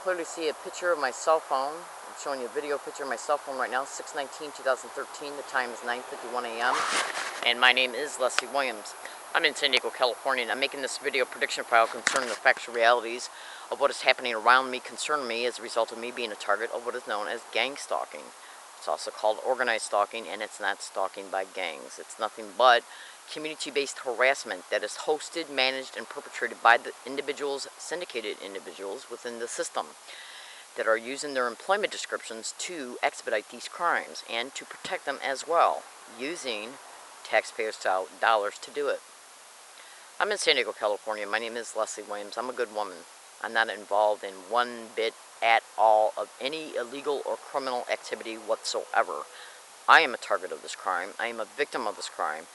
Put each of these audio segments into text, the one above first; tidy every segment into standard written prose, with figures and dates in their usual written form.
Clearly see a picture of my cell phone. I'm showing you a video picture of my cell phone right now, 6/19/2013. The time is 9:51 a.m. and my name is Leslie Williams. I'm in San Diego, California, and I'm making this video prediction file concerning the factual realities of what is happening around me, concerning me as a result of me being a target of what is known as gang stalking. It's also called organized stalking, and it's not stalking by gangs. It's nothing but community-based harassment that is hosted, managed, and perpetrated by the individuals, syndicated individuals within the system that are using their employment descriptions to expedite these crimes and to protect them as well, using taxpayers' dollars to do it. I'm in San Diego, California. My name is Leslie Williams. I'm a good woman. I'm not involved in one bit at all of any illegal or criminal activity whatsoever. I am a target of this crime. I am a victim of this crime.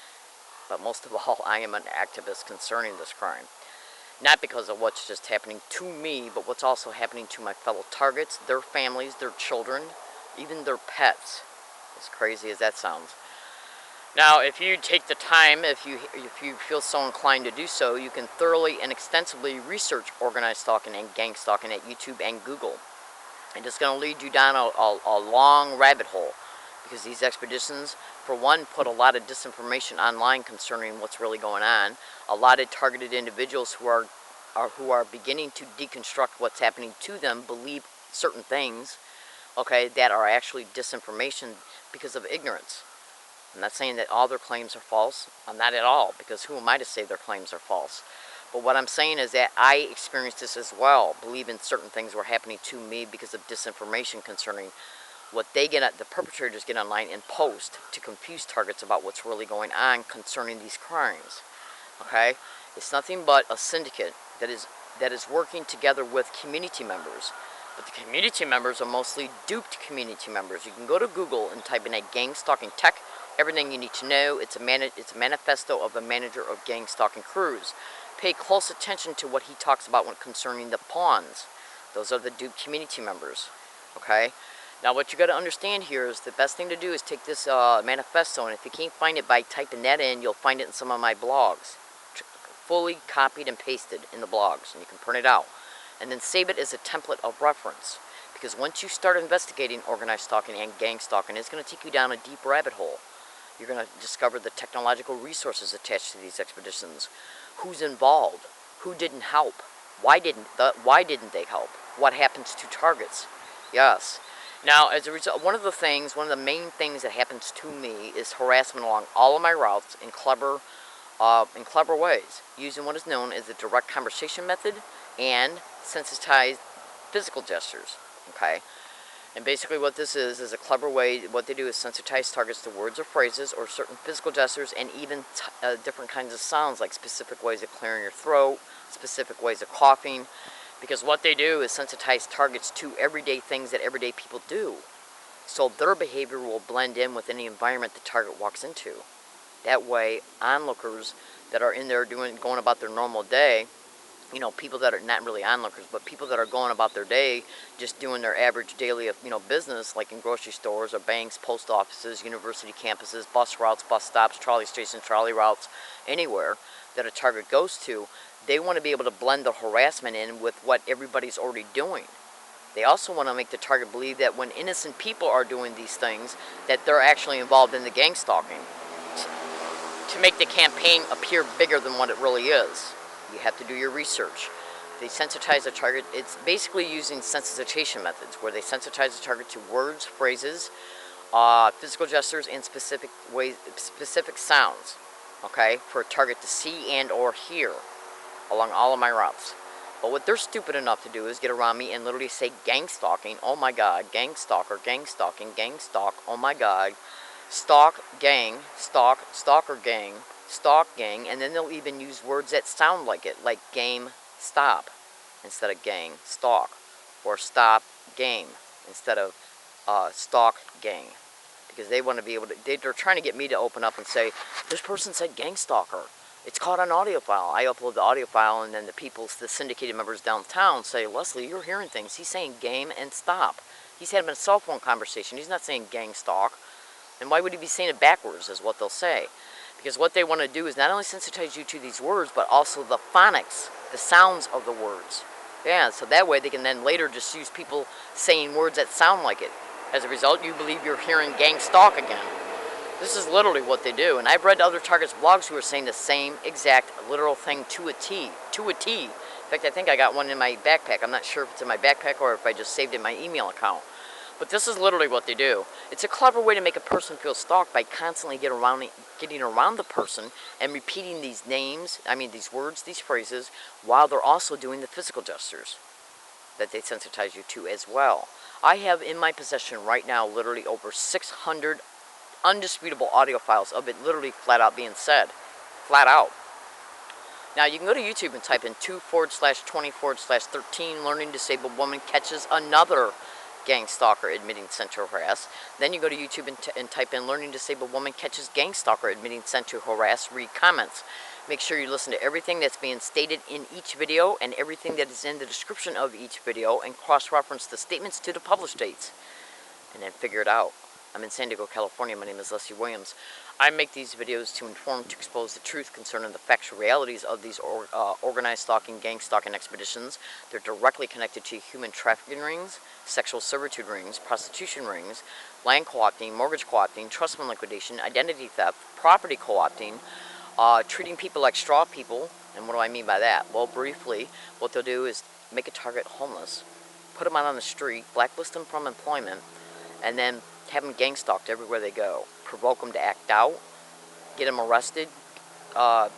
But most of all, I am an activist concerning this crime. Not because of what's just happening to me, but what's also happening to my fellow targets, their families, their children, even their pets. As crazy as that sounds. Now, if you take the time, if you feel so inclined to do so, you can thoroughly and extensively research organized stalking and gang stalking at YouTube and Google. And it's going to lead you down a long rabbit hole. Because these expeditions, for one, put a lot of disinformation online concerning what's really going on. A lot of targeted individuals who are beginning to deconstruct what's happening to them believe certain things, okay, that are actually disinformation because of ignorance. I'm not saying that all their claims are false. I'm not at all, because who am I to say their claims are false? But what I'm saying is that I experienced this as well, believing certain things were happening to me because of disinformation concerning what they get at, the perpetrators get online and post to confuse targets about what's really going on concerning these crimes. Okay? It's nothing but a syndicate that is working together with community members. But the community members are mostly duped community members. You can go to Google and type in a gang stalking tech, everything you need to know. It's a manifesto of a manager of gang stalking crews. Pay close attention to what he talks about when concerning the pawns. Those are the duped community members. Okay? Now, what you got to understand here is the best thing to do is take this manifesto, and if you can't find it by typing that in, you'll find it in some of my blogs. Fully copied and pasted in the blogs, and you can print it out. And then save it as a template of reference. Because once you start investigating organized stalking and gang stalking, it's going to take you down a deep rabbit hole. You're going to discover the technological resources attached to these expeditions. Who's involved? Who didn't help? Why didn't they help? What happens to targets? Yes. Now, as a result, one of the main things that happens to me is harassment along all of my routes in clever ways, using what is known as the direct conversation method and sensitized physical gestures. Okay, and basically what this is a clever way. What they do is sensitize targets to words or phrases or certain physical gestures, and even different kinds of sounds, like specific ways of clearing your throat, specific ways of coughing. Because what they do is sensitize targets to everyday things that everyday people do. So their behavior will blend in with any environment the target walks into. That way, onlookers that are in there going about their normal day, you know, people that are not really onlookers, but people that are going about their day, just doing their average daily, business, like in grocery stores or banks, post offices, university campuses, bus routes, bus stops, trolley stations, trolley routes, anywhere that a target goes to, they want to be able to blend the harassment in with what everybody's already doing. They also want to make the target believe that when innocent people are doing these things, that they're actually involved in the gang stalking. To make the campaign appear bigger than what it really is. You have to do your research. They sensitize the target. It's basically using sensitization methods, where they sensitize the target to words, phrases, physical gestures, and specific sounds. Okay, for a target to see and or hear along all of my routes. But what they're stupid enough to do is get around me and literally say gang stalking. Oh my God, gang stalker, gang stalking, gang stalk. Oh my God, stalk, gang, stalk, stalker, gang, stalk, gang. And then they'll even use words that sound like it, like game, stop, instead of gang, stalk. Or stop, game, instead of stalk, gang. Because they want to be able to, they're trying to get me to open up and say, this person said gang stalker. It's caught on audio file. I upload the audio file, and then the syndicated members downtown say, Leslie, you're hearing things. He's saying game and stop. He's having a cell phone conversation. He's not saying gang stalk. And why would he be saying it backwards, is what they'll say. Because what they want to do is not only sensitize you to these words, but also the phonics, the sounds of the words. Yeah, so that way they can then later just use people saying words that sound like it. As a result, you believe you're hearing gang stalk again. This is literally what they do. And I've read other targets blogs who are saying the same exact literal thing to a T. To a T. In fact, I think I got one in my backpack. I'm not sure if it's in my backpack or if I just saved it in my email account. But this is literally what they do. It's a clever way to make a person feel stalked by constantly getting around the person and repeating these names, these words, these phrases, while they're also doing the physical gestures that they sensitize you to as well. I have in my possession right now literally over 600 undisputable audio files of it literally flat out being said. Flat out. Now you can go to YouTube and type in 2/20/13 learning disabled woman catches another gang stalker admitting sent to harass. Then you go to YouTube and type in learning disabled woman catches gang stalker admitting sent to harass, read comments. Make sure you listen to everything that's being stated in each video and everything that is in the description of each video and cross-reference the statements to the published dates. And then figure it out. I'm in San Diego, California. My name is Leslie Williams. I make these videos to inform, to expose the truth concerning the factual realities of these organized stalking, gang stalking expeditions. They're directly connected to human trafficking rings, sexual servitude rings, prostitution rings, land co-opting, mortgage co-opting, trust fund liquidation, identity theft, property co-opting, treating people like straw people. And what do I mean by that? Well, briefly, what they'll do is make a target homeless, put them out on the street, blacklist them from employment, and then have them gang stalked everywhere they go. Provoke them to act out, get them arrested, and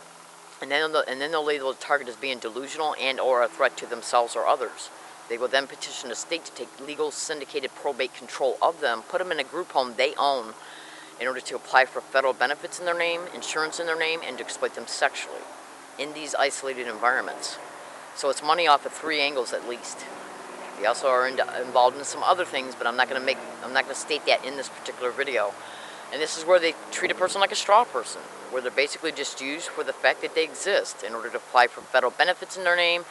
then they'll label the target as being delusional and or a threat to themselves or others. They will then petition the state to take legal syndicated probate control of them, put them in a group home they own in order to apply for federal benefits in their name, insurance in their name, and to exploit them sexually in these isolated environments. So it's money off of 3 angles at least. They also are involved in some other things, but I'm not going to state that in this particular video. And this is where they treat a person like a straw person, where they're basically just used for the fact that they exist in order to apply for federal benefits in their name,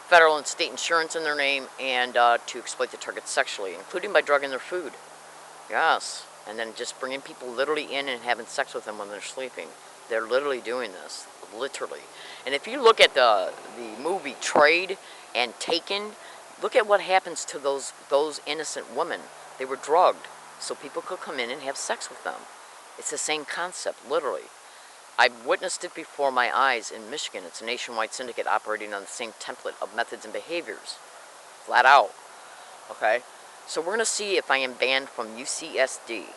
federal and state insurance in their name, and to exploit the target sexually, including by drugging their food. Yes, and then just bringing people literally in and having sex with them when they're sleeping. They're literally doing this, literally. And if you look at the movie Trade and Taken, look at what happens to those innocent women. They were drugged so people could come in and have sex with them. It's the same concept, literally. I've witnessed it before my eyes in Michigan. It's a nationwide syndicate operating on the same template of methods and behaviors. Flat out. Okay? So we're going to see if I am banned from UCSD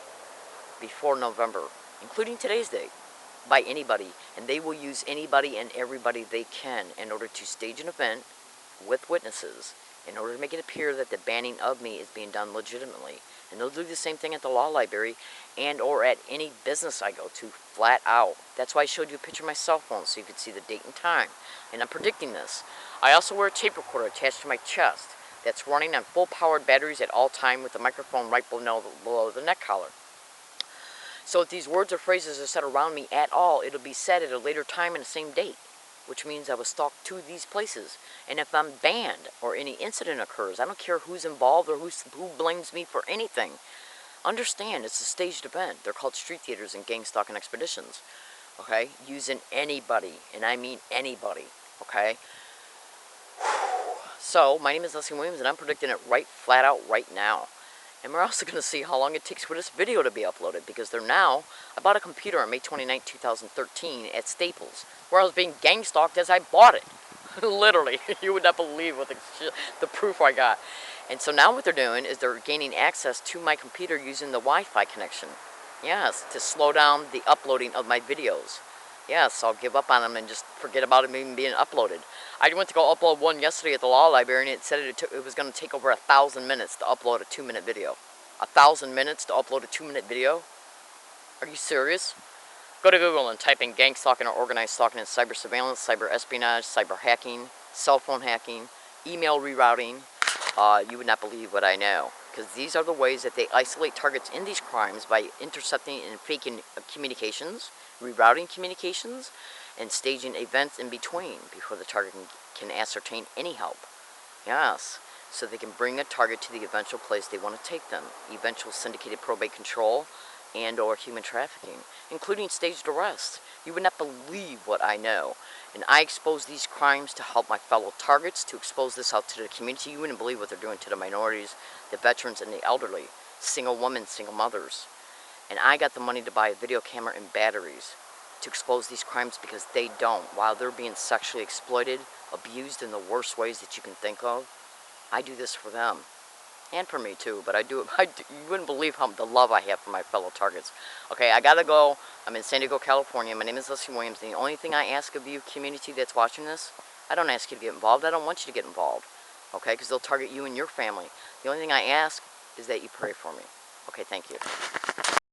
before November, including today's date, by anybody. And they will use anybody and everybody they can in order to stage an event with witnesses in order to make it appear that the banning of me is being done legitimately. And they'll do the same thing at the law library and or at any business I go to, flat out. That's why I showed you a picture of my cell phone so you could see the date and time. And I'm predicting this. I also wear a tape recorder attached to my chest that's running on full-powered batteries at all time with the microphone right below the neck collar. So if these words or phrases are said around me at all, it'll be said at a later time and the same date, which means I was stalked to these places. And if I'm banned or any incident occurs, I don't care who's involved or who blames me for anything. Understand, it's a staged event. They're called street theaters and gang stalking expeditions. Okay? Using anybody, and I mean anybody. Okay? So, my name is Leslie Williams, and I'm predicting it right flat out right now. And we're also going to see how long it takes for this video to be uploaded, because I bought a computer on May 29, 2013 at Staples, where I was being gang stalked as I bought it. Literally. You would not believe what the proof I got. And so now what they're doing is they're gaining access to my computer using the Wi-Fi connection. Yes, to slow down the uploading of my videos. Yes, I'll give up on them and just forget about them even being uploaded. I went to go upload one yesterday at the law library, and it said it was going to take over 1,000 minutes to upload a 2-minute video. 1,000 minutes to upload a 2-minute video? Are you serious? Go to Google and type in gang stalking or organized stalking and cyber surveillance, cyber espionage, cyber hacking, cell phone hacking, email rerouting. You would not believe what I know. Because these are the ways that they isolate targets in these crimes by intercepting and faking communications, rerouting communications, and staging events in between before the target can ascertain any help. Yes, so they can bring a target to the eventual place they want to take them. Eventual syndicated probate control, and or human trafficking, including staged arrest. You would not believe what I know. And I expose these crimes to help my fellow targets, to expose this out to the community. You wouldn't believe what they're doing to the minorities, the veterans, and the elderly, single women, single mothers. And I got the money to buy a video camera and batteries to expose these crimes because they don't. While they're being sexually exploited, abused in the worst ways that you can think of, I do this for them. And for me too, but you wouldn't believe the love I have for my fellow targets. Okay, I gotta go. I'm in San Diego, California. My name is Leslie Williams, and the only thing I ask of you, community that's watching this, I don't ask you to get involved. I don't want you to get involved, okay, because they'll target you and your family. The only thing I ask is that you pray for me. Okay, thank you.